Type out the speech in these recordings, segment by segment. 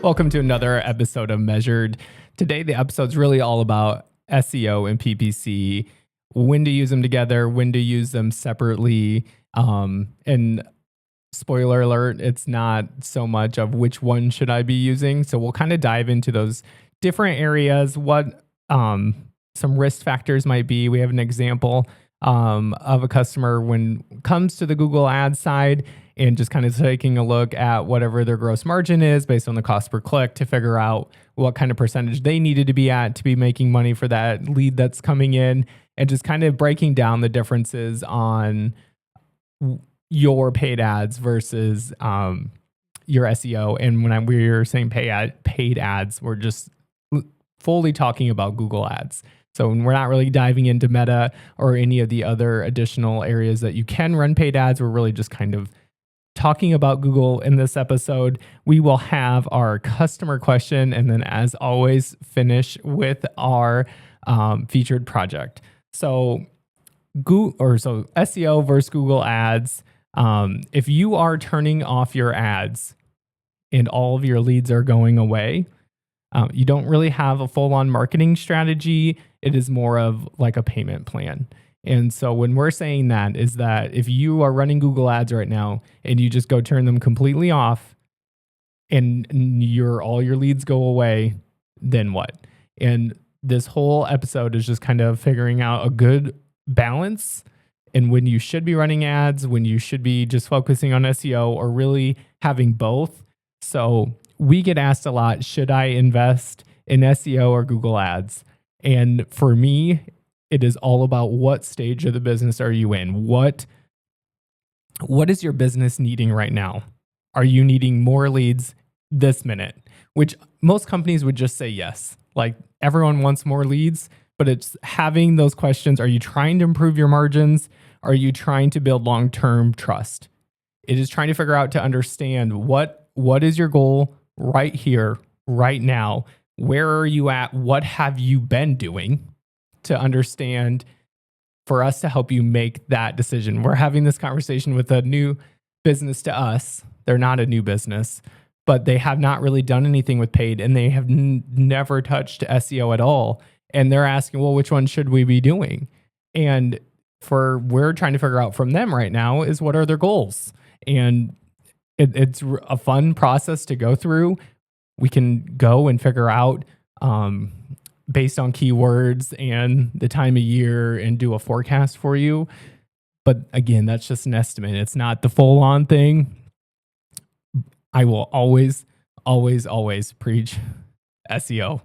Welcome to another episode of Measured. Today, the episode's really all about SEO and PPC, when to use them together, when to use them separately. And spoiler alert, it's not so much of which one should I be using. So we'll kind of dive into those different areas, what some risk factors might be. We have an example of a customer when it comes to the Google Ads side, and just kind of taking a look at whatever their gross margin is based on the cost per click to figure out what kind of percentage they needed to be at to be making money for that lead that's coming in, and just kind of breaking down the differences on your paid ads versus your SEO. And when we're saying paid ads, we're just fully talking about Google Ads. So we're not really diving into Meta or any of the other additional areas that you can run paid ads. We're really just kind of talking about Google in this episode. We will have our customer question, and then as always, finish with our featured project. So SEO versus Google Ads. If you are turning off your ads and all of your leads are going away, you don't really have a full-on marketing strategy. It is more of like a payment plan. And so when we're saying that is that if you are running Google Ads right now and you just go turn them completely off and all your leads go away, then what? And this whole episode is just kind of figuring out a good balance and when you should be running ads, when you should be just focusing on SEO, or really having both. So we get asked a lot, should I invest in SEO or Google Ads? And for me, it is all about what stage of the business are you in? What is your business needing right now? Are you needing more leads this minute? Which most companies would just say yes. Like everyone wants more leads, but it's having those questions. Are you trying to improve your margins? Are you trying to build long-term trust? It is trying to figure out to understand what is your goal right here, right now. Where are you at? What have you been doing? To understand, for us to help you make that decision. We're having this conversation with a new business to us. They're not a new business, but they have not really done anything with paid, and they have never touched SEO at all. And they're asking, well, which one should we be doing? And we're trying to figure out from them right now is what are their goals? And it's a fun process to go through. We can go and figure out, based on keywords and the time of year, and do a forecast for you. But again, that's just an estimate. It's not the full on thing. I will always, always, always preach SEO.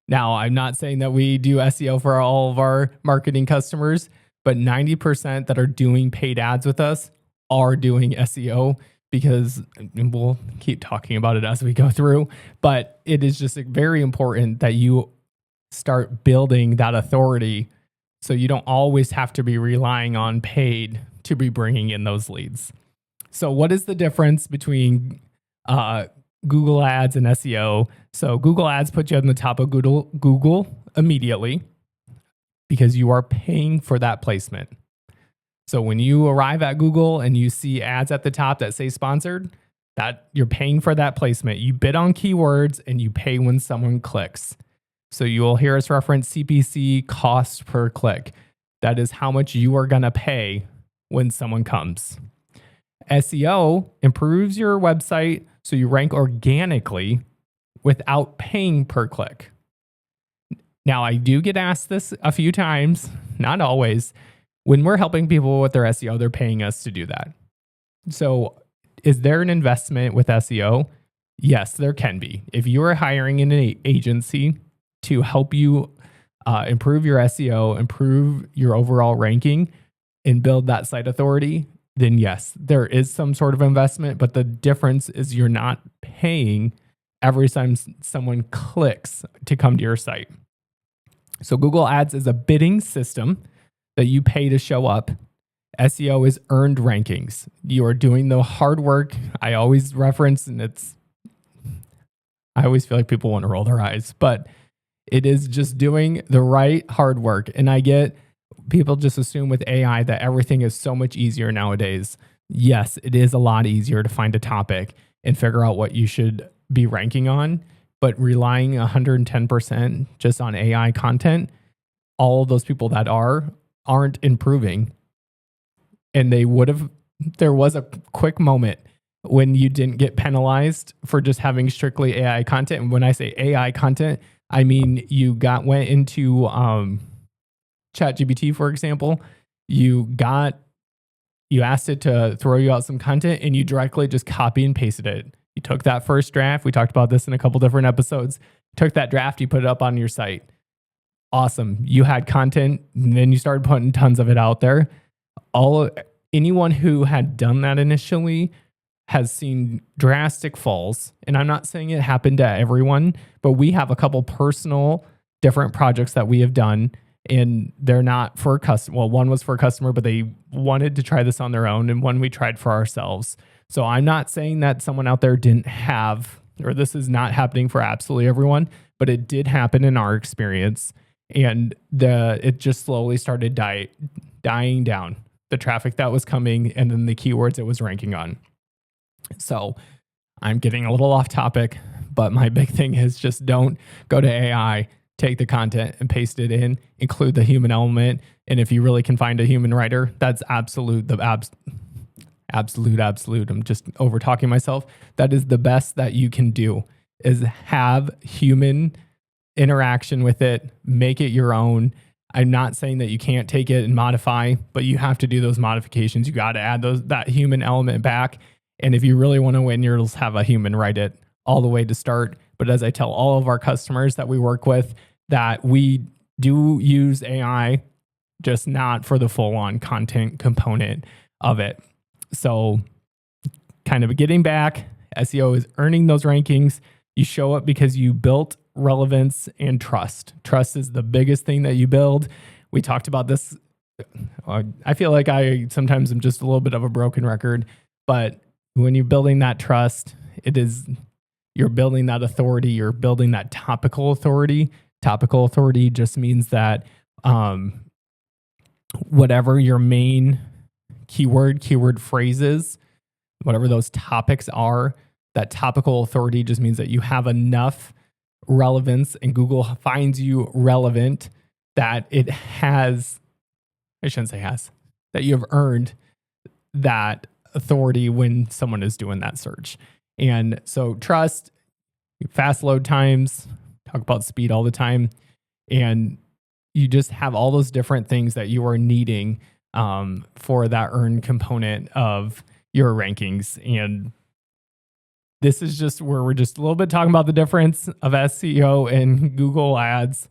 Now, I'm not saying that we do SEO for all of our marketing customers, but 90% that are doing paid ads with us are doing SEO, because we'll keep talking about it as we go through. But it is just very important that you start building that authority so you don't always have to be relying on paid to be bringing in those leads. So what is the difference between Google Ads and SEO? So Google Ads put you on the top of Google immediately because you are paying for that placement. So when you arrive at Google and you see ads at the top that say sponsored, that you're paying for that placement. You bid on keywords and you pay when someone clicks. So you will hear us reference CPC, cost per click. That is how much you are going to pay when someone comes. SEO improves your website so you rank organically without paying per click. Now, I do get asked this a few times, not always. When we're helping people with their SEO, they're paying us to do that. So is there an investment with SEO? Yes, there can be. If you are hiring an agency to help you improve your SEO, improve your overall ranking, and build that site authority, then yes, there is some sort of investment, but the difference is you're not paying every time someone clicks to come to your site. So Google Ads is a bidding system that you pay to show up. SEO is earned rankings. You are doing the hard work. I always reference, and I always feel like people want to roll their eyes, but it is just doing the right hard work. And I get people just assume with AI that everything is so much easier nowadays. Yes, it is a lot easier to find a topic and figure out what you should be ranking on, but relying 110% just on AI content, all of those people that aren't improving. And there was a quick moment when you didn't get penalized for just having strictly AI content. And when I say AI content, I mean you went into ChatGPT, for example. You asked it to throw you out some content, and you directly just copy and pasted it. You took that first draft. We talked about this in a couple different episodes. Took that draft, you put it up on your site. Awesome. You had content, and then you started putting tons of it out there. Anyone who had done that initially has seen drastic falls. And I'm not saying it happened to everyone, but we have a couple personal different projects that we have done, and they're not for a customer. Well, one was for a customer, but they wanted to try this on their own, and one we tried for ourselves. So I'm not saying that someone out there didn't have, or this is not happening for absolutely everyone, but it did happen in our experience. And it just slowly started dying down, the traffic that was coming, and then the keywords it was ranking on. So I'm getting a little off topic, but my big thing is just don't go to AI, take the content and paste it in, include the human element. And if you really can find a human writer, that's absolute. I'm just over talking myself. That is the best that you can do, is have human interaction with it, make it your own. I'm not saying that you can't take it and modify, but you have to do those modifications. You got to add that human element back. And if you really want to win, you'll have a human write it all the way to start. But as I tell all of our customers that we work with, that we do use AI, just not for the full-on content component of it. So kind of getting back, SEO is earning those rankings. You show up because you built relevance and trust. Trust is the biggest thing that you build. We talked about this. I feel like I sometimes am just a little bit of a broken record, but when you're building that trust, you're building that authority, you're building that topical authority. Topical authority just means that whatever your main keyword phrases, whatever those topics are, that topical authority just means that you have enough relevance and Google finds you relevant, that it has, I shouldn't say has, that you have earned that authority when someone is doing that search. And so trust, fast load times, talk about speed all the time. And you just have all those different things that you are needing for that earned component of your rankings. And this is just where we're just a little bit talking about the difference of SEO and Google Ads.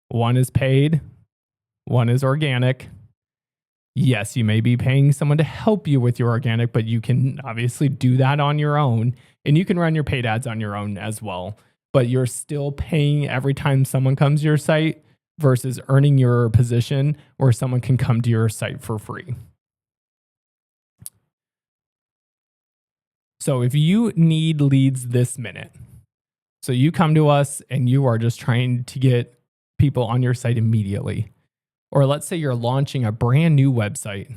One is paid, one is organic. Yes, you may be paying someone to help you with your organic, but you can obviously do that on your own, and you can run your paid ads on your own as well. But you're still paying every time someone comes to your site versus earning your position where someone can come to your site for free. So if you need leads this minute, so you come to us and you are just trying to get people on your site immediately, or let's say you're launching a brand new website,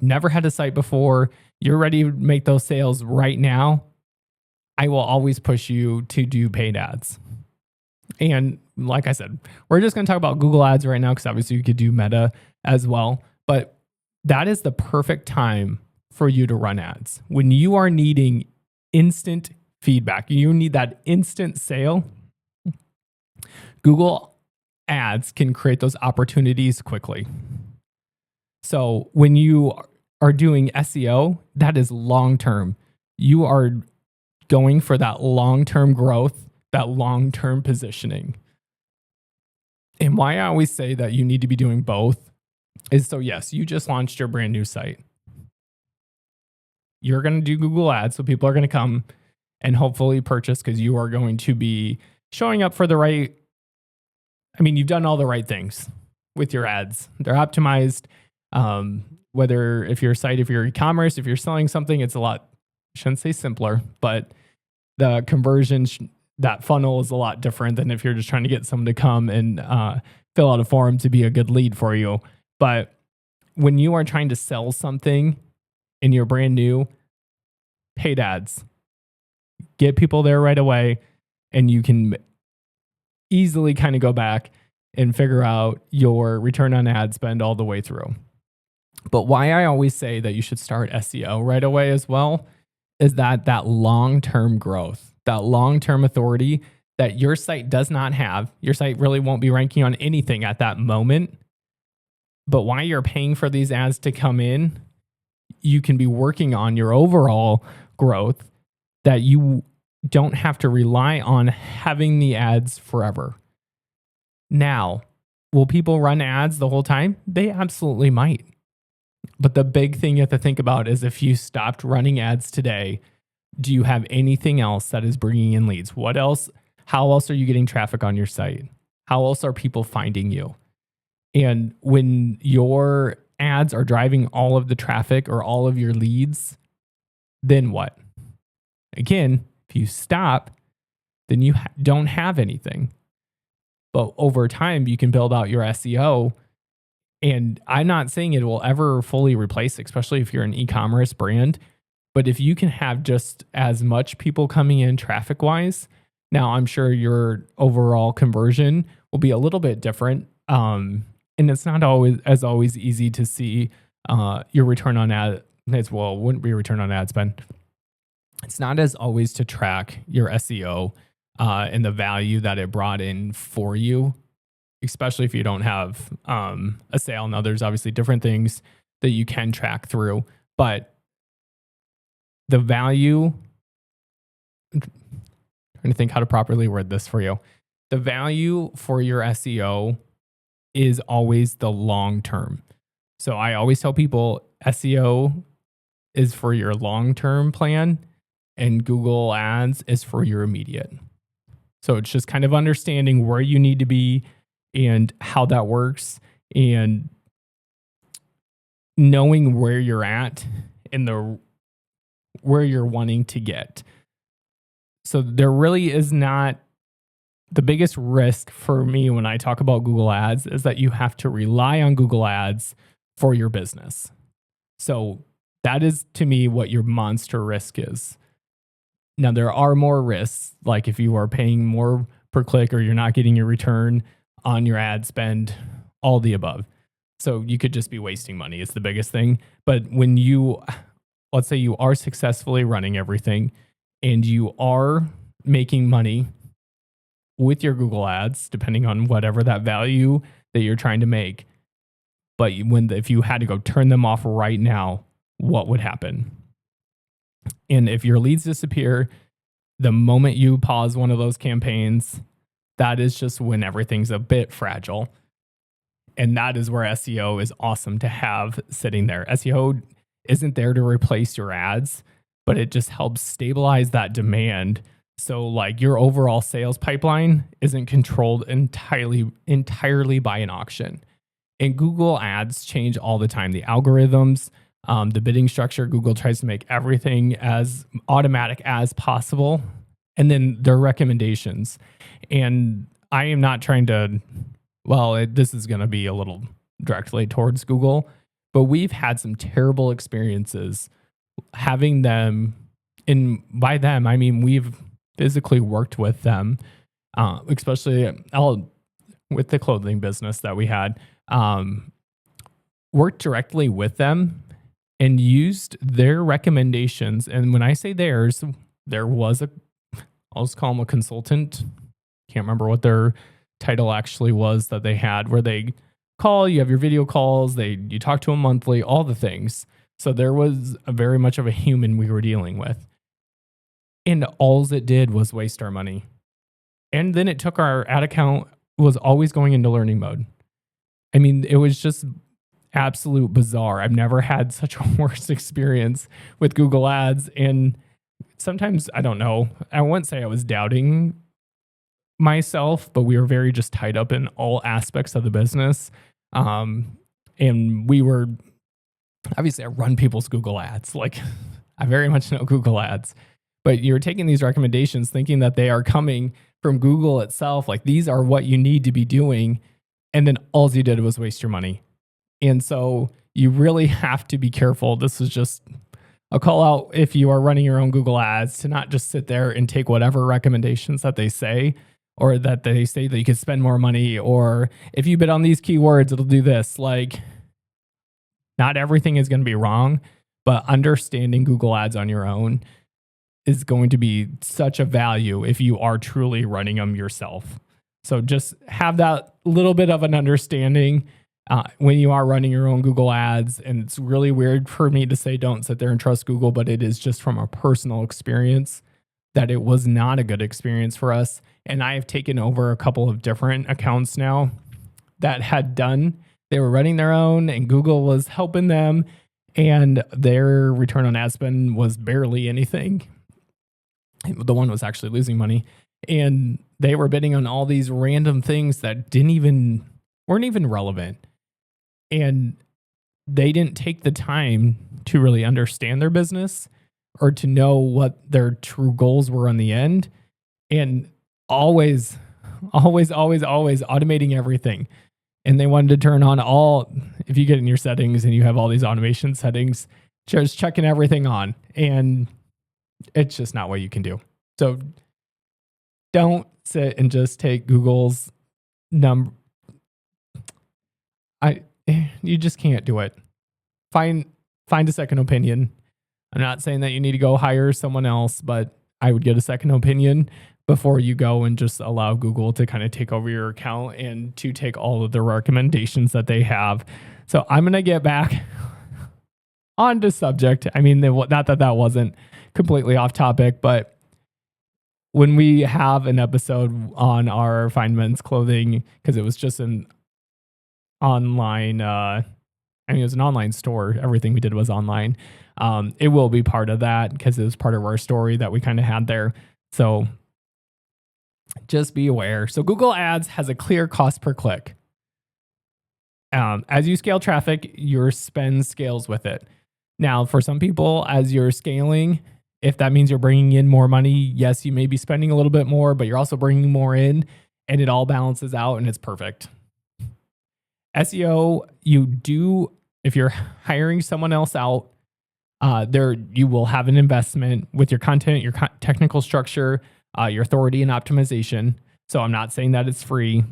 never had a site before, you're ready to make those sales right now, I will always push you to do paid ads. And like I said, we're just going to talk about Google Ads right now because obviously you could do Meta as well. But that is the perfect time for you to run ads. When you are needing instant feedback, you need that instant sale, Google Ads can create those opportunities quickly. So when you are doing SEO, that is long-term. You are going for that long-term growth, that long-term positioning. And why I always say that you need to be doing both is so yes, you just launched your brand new site. You're going to do Google Ads, so people are going to come and hopefully purchase because you are going to be showing up for the right. I mean, you've done all the right things with your ads. They're optimized. Whether if your site, if you're e-commerce, if you're selling something, it's a lot, I shouldn't say simpler, but the conversion, that funnel is a lot different than if you're just trying to get someone to come and fill out a form to be a good lead for you. But when you are trying to sell something and you're brand new, paid ads get people there right away, and you can easily kind of go back and figure out your return on ad spend all the way through. But why I always say that you should start SEO right away as well is that long-term growth, that long-term authority that your site does not have. Your site really won't be ranking on anything at that moment. But while you're paying for these ads to come in, you can be working on your overall growth that you don't have to rely on having the ads forever. Now, will people run ads the whole time? They absolutely might. But the big thing you have to think about is if you stopped running ads today, do you have anything else that is bringing in leads? What else? How else are you getting traffic on your site? How else are people finding you? And when your ads are driving all of the traffic or all of your leads, then what? Again, if you stop, then you don't have anything. But over time, you can build out your SEO. And I'm not saying it will ever fully replace, especially if you're an e-commerce brand. But if you can have just as much people coming in traffic-wise, now I'm sure your overall conversion will be a little bit different. And it's not always easy to see your return on ad as well. It wouldn't be return on ad spend. It's not as always to track your SEO and the value that it brought in for you, especially if you don't have a sale. Now, there's obviously different things that you can track through, but the value, I'm trying to think how to properly word this for you. The value for your SEO is always the long term. So I always tell people SEO is for your long-term plan and Google Ads is for your immediate. So it's just kind of understanding where you need to be and how that works and knowing where you're at and where you're wanting to get. So there really is not the biggest risk for me when I talk about Google Ads is that you have to rely on Google Ads for your business. So that is to me what your monster risk is. Now, there are more risks, like if you are paying more per click or you're not getting your return on your ad spend, all the above. So you could just be wasting money is the biggest thing. But when you, let's say you are successfully running everything and you are making money with your Google Ads, depending on whatever that value that you're trying to make. But if you had to go turn them off right now, what would happen? And if your leads disappear, the moment you pause one of those campaigns, that is just when everything's a bit fragile. And that is where SEO is awesome to have sitting there. SEO isn't there to replace your ads, but it just helps stabilize that demand. So like your overall sales pipeline isn't controlled entirely by an auction. And Google Ads change all the time. The algorithms, the bidding structure, Google tries to make everything as automatic as possible. And then their recommendations. And I am not trying to, this is going to be a little directly towards Google, but we've had some terrible experiences having them, and by them, I mean, we've physically worked with them, especially with the clothing business that we had, worked directly with them and used their recommendations. And when I say theirs, there was I'll just call them a consultant. Can't remember what their title actually was that they had, where they call, you have your video calls, you talk to them monthly, all the things. So there was very much of a human we were dealing with. And all it did was waste our money. And then it took our ad account, was always going into learning mode. I mean, it was just absolute bizarre. I've never had such a worse experience with Google Ads. And sometimes, I don't know, I wouldn't say I was doubting myself, but we were very just tied up in all aspects of the business. And we were, obviously I run people's Google Ads. Like I very much know Google Ads, but you're taking these recommendations thinking that they are coming from Google itself. Like these are what you need to be doing. And then all you did was waste your money. And so you really have to be careful. This is just a call out if you are running your own Google Ads to not just sit there and take whatever recommendations that they say, or that they say that you can spend more money, or if you bid on these keywords, it'll do this. Like, not everything is going to be wrong, but understanding Google Ads on your own is going to be such a value if you are truly running them yourself. So just have that little bit of an understanding when you are running your own Google Ads. And it's really weird for me to say don't sit there and trust Google, but it is just from a personal experience that it was not a good experience for us. And I have taken over a couple of different accounts now that they were running their own and Google was helping them, and their return on ad spend was barely anything. The one was actually losing money, and they were bidding on all these random things that weren't even relevant. And they didn't take the time to really understand their business or to know what their true goals were on the end. And always automating everything. And they wanted to turn on if you get in your settings and you have all these automation settings, just checking everything on. And it's just not what you can do. So don't sit and just take Google's number. You just can't do it. Find a second opinion. I'm not saying that you need to go hire someone else, but I would get a second opinion before you go and just allow Google to kind of take over your account and to take all of the recommendations that they have. So I'm going to get back on the subject. I mean, not that wasn't completely off topic, but when we have an episode on our Find Men's Clothing, because it was just an online, it was an online store. Everything we did was online. It will be part of that because it was part of our story that we kind of had there. So just be aware. So Google Ads has a clear cost per click. As you scale traffic, your spend scales with it. Now, for some people, as you're scaling, if that means you're bringing in more money, yes, you may be spending a little bit more, but you're also bringing more in, and it all balances out and it's perfect. SEO, if you're hiring someone else out, you will have an investment with your content, your technical structure, your authority and optimization. So I'm not saying that it's free,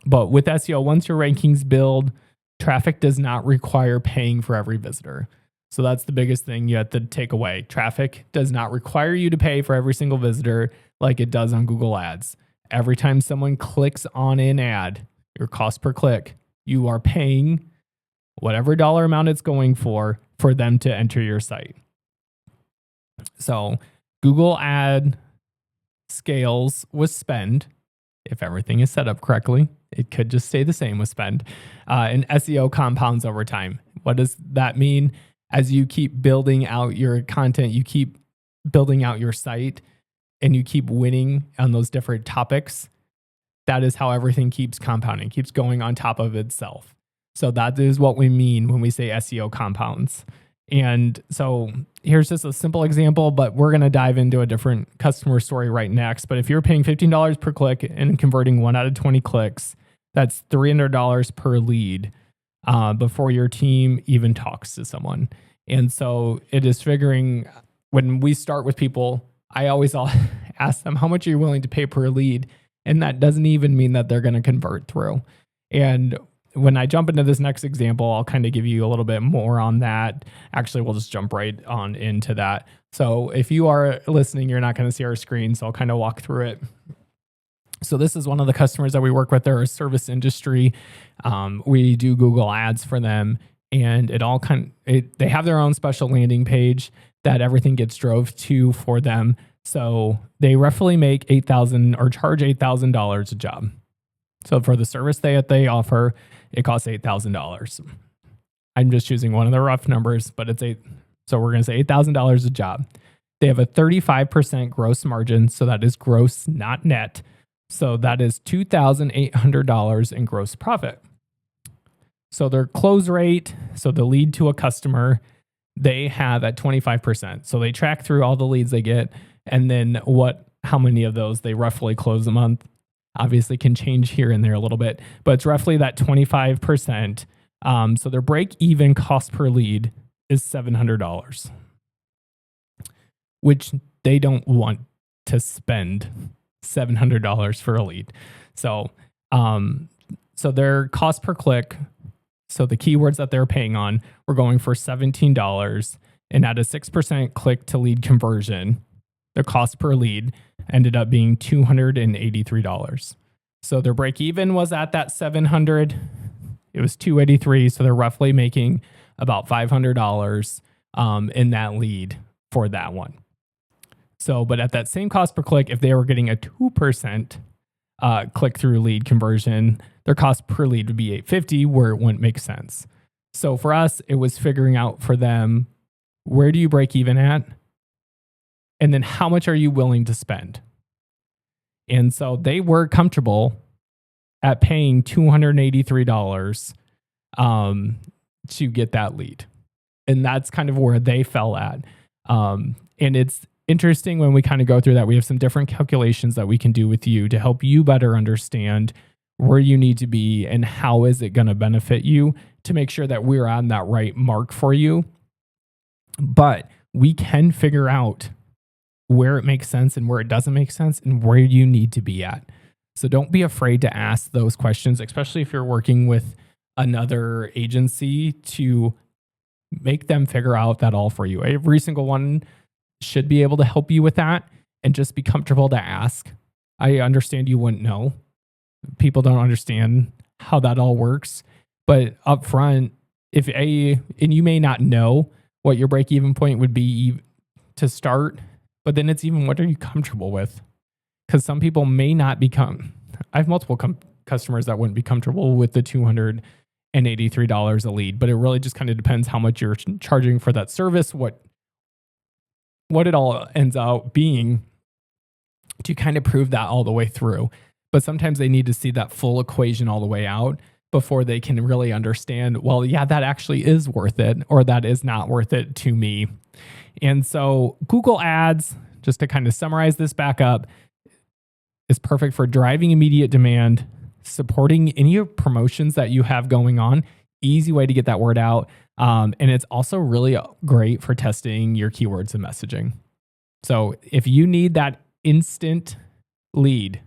but with SEO, once your rankings build, traffic does not require paying for every visitor. So that's the biggest thing you have to take away. Traffic does not require you to pay for every single visitor like it does on Google Ads. Every time someone clicks on an ad, your cost per click, you are paying whatever dollar amount it's going for them to enter your site. So Google Ad scales with spend. If everything is set up correctly, it could just stay the same with spend. And SEO compounds over time. What does that mean? As you keep building out your content, you keep building out your site, and you keep winning on those different topics, that is how everything keeps compounding, keeps going on top of itself. So that is what we mean when we say SEO compounds. And so here's just a simple example, but we're going to dive into a different customer story right next. But if you're paying $15 per click and converting 1 out of 20 clicks, that's $300 per lead before your team even talks to someone. And so it is figuring, when we start with people, I always ask them, how much are you willing to pay per lead? And that doesn't even mean that they're going to convert through. And when I jump into this next example, I'll kind of give you a little bit more on that. Actually, we'll just jump right on into that. So if you are listening, you're not going to see our screen, so I'll kind of walk through it. So this is one of the customers that we work with. They're a service industry. We do Google Ads for them, and they have their own special landing page that everything gets drove to for them. So they roughly make $8,000 or charge $8,000 a job. So for the service that they offer, it costs $8,000. I'm just choosing one of the rough numbers, but so we're going to say $8,000 a job. They have a 35% gross margin. So that is gross, not net. So that is $2,800 in gross profit. So their close rate, so the lead to a customer, they have at 25%. So they track through all the leads they get, and then how many of those they roughly close a month. Obviously can change here and there a little bit, but it's roughly that 25%. So their break-even cost per lead is $700. which they don't want to spend $700 for a lead. So, so their cost per click, so the keywords that they're paying on, we're going for $17, and at a 6% click to lead conversion, the cost per lead ended up being $283. So their break even was at that 700. It was 283. So they're roughly making about $500 in that lead for that one. So, but at that same cost per click, if they were getting a 2% click through lead conversion, their cost per lead would be $850, where it wouldn't make sense. So for us, it was figuring out for them, where do you break even at? And then how much are you willing to spend? And so they were comfortable at paying $283 to get that lead. And that's kind of where they fell at. And it's interesting when we kind of go through that. We have some different calculations that we can do with you to help you better understand where you need to be and how is it going to benefit you to make sure that we're on that right mark for you. But we can figure out where it makes sense and where it doesn't make sense and where you need to be at. So don't be afraid to ask those questions, especially if you're working with another agency, to make them figure out that all for you. Every single one should be able to help you with that, and just be comfortable to ask. I understand you wouldn't know. People don't understand how that all works. But up front, and you may not know what your break-even point would be to start, but then it's even, what are you comfortable with? Because some people may not become, I have multiple customers that wouldn't be comfortable with the $283 a lead, but it really just kind of depends how much you're charging for that service, what it all ends out being, to kind of prove that all the way through. But sometimes they need to see that full equation all the way out before they can really understand, well, yeah, that actually is worth it, or that is not worth it to me. And so Google Ads, just to kind of summarize this back up, is perfect for driving immediate demand, supporting any promotions that you have going on. Easy way to get that word out. And it's also really great for testing your keywords and messaging. So if you need that instant lead,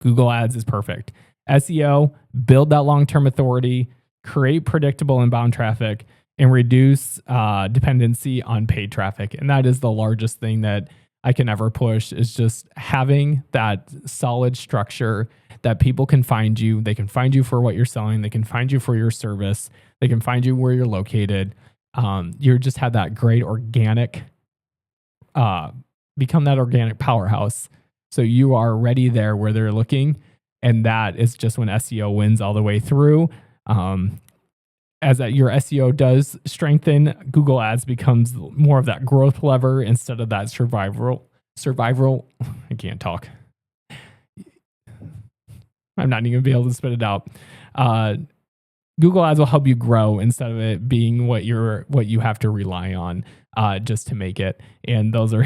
Google Ads is perfect. SEO, build that long-term authority, create predictable inbound traffic, and reduce dependency on paid traffic. And that is the largest thing that I can ever push, is just having that solid structure that people can find you. They can find you for what you're selling. They can find you for your service. They can find you where you're located. You just have that great organic, become that organic powerhouse. So you are ready there where they're looking. And that is just when SEO wins all the way through. As your SEO does strengthen, Google Ads becomes more of that growth lever instead of that survival. I can't talk. I'm not even going to be able to spit it out. Google Ads will help you grow instead of it being what you have to rely on just to make it. And those are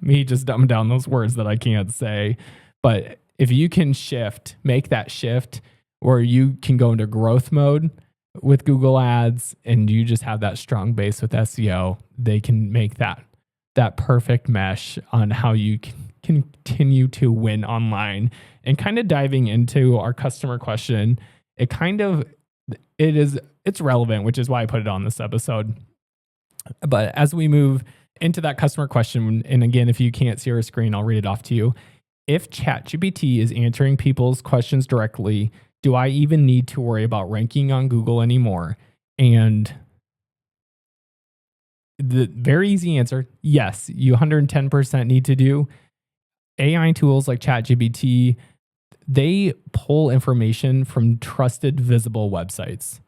me just dumbing down those words that I can't say. But if you can make that shift where you can go into growth mode with Google Ads, and you just have that strong base with SEO, they can make that perfect mesh on how you can continue to win online. And kind of diving into our customer question, it's relevant, which is why I put it on this episode. But as we move into that customer question, and again, if you can't see our screen, I'll read it off to you. If ChatGPT is answering people's questions directly, do I even need to worry about ranking on Google anymore? And the very easy answer, yes, you 110% need to do. AI tools like ChatGPT, they pull information from trusted, visible websites.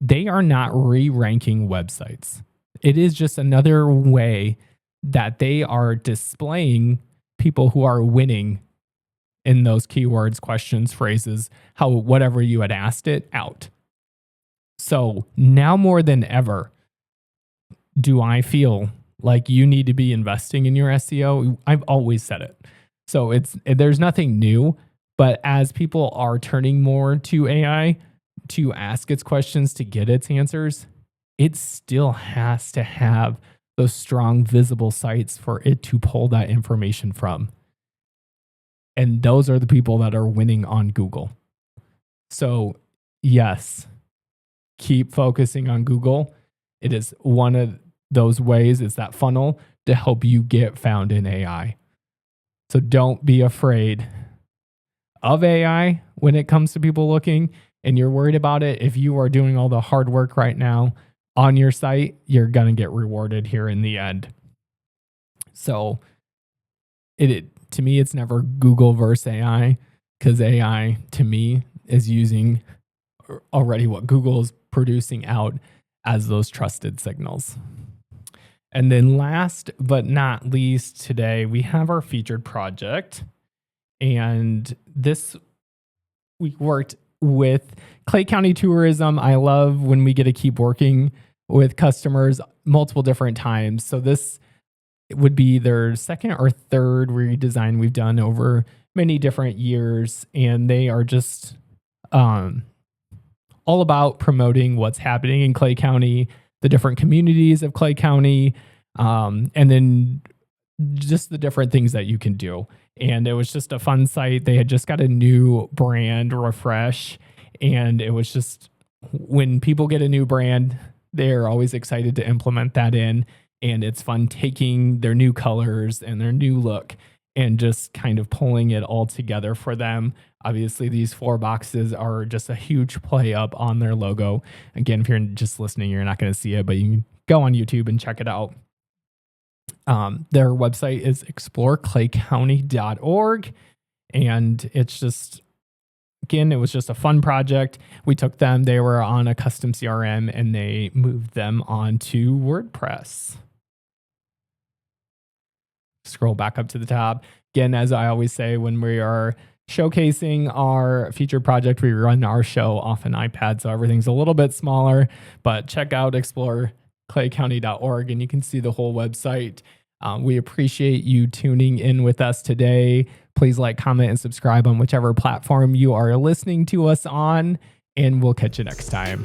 They are not re-ranking websites. It is just another way that they are displaying people who are winning in those keywords, questions, phrases, whatever you had asked it out. So now more than ever, do I feel like you need to be investing in your SEO? I've always said it. So there's nothing new, but as people are turning more to AI to ask its questions, to get its answers, it still has to have those strong, visible sites for it to pull that information from. And those are the people that are winning on Google. So, yes, keep focusing on Google. It is one of those ways, it's that funnel to help you get found in AI. So don't be afraid of AI when it comes to people looking and you're worried about it. If you are doing all the hard work right now on your site, you're going to get rewarded here in the end. So to me, it's never Google versus AI, because AI to me is using already what Google is producing out as those trusted signals. And then last but not least, today we have our featured project. And this, we worked with Clay County Tourism. I love when we get to keep working with customers multiple different times. So this would be their second or third redesign we've done over many different years. And they are just all about promoting what's happening in Clay County, the different communities of Clay County, and then just the different things that you can do. And it was just a fun site. They had just got a new brand refresh. And it was just, when people get a new brand, they're always excited to implement that in. And it's fun taking their new colors and their new look and just kind of pulling it all together for them. Obviously, these 4 boxes are just a huge play up on their logo. Again, if you're just listening, you're not going to see it, but you can go on YouTube and check it out. Their website is exploreclaycounty.org. And it's just, again, it was just a fun project. We took them, they were on a custom CRM, and they moved them onto WordPress. Scroll back up to the top. Again, as I always say, when we are showcasing our featured project, we run our show off an iPad, so everything's a little bit smaller, but check out exploreclaycounty.org and you can see the whole website. We appreciate you tuning in with us today. Please like, comment, and subscribe on whichever platform you are listening to us on, and we'll catch you next time.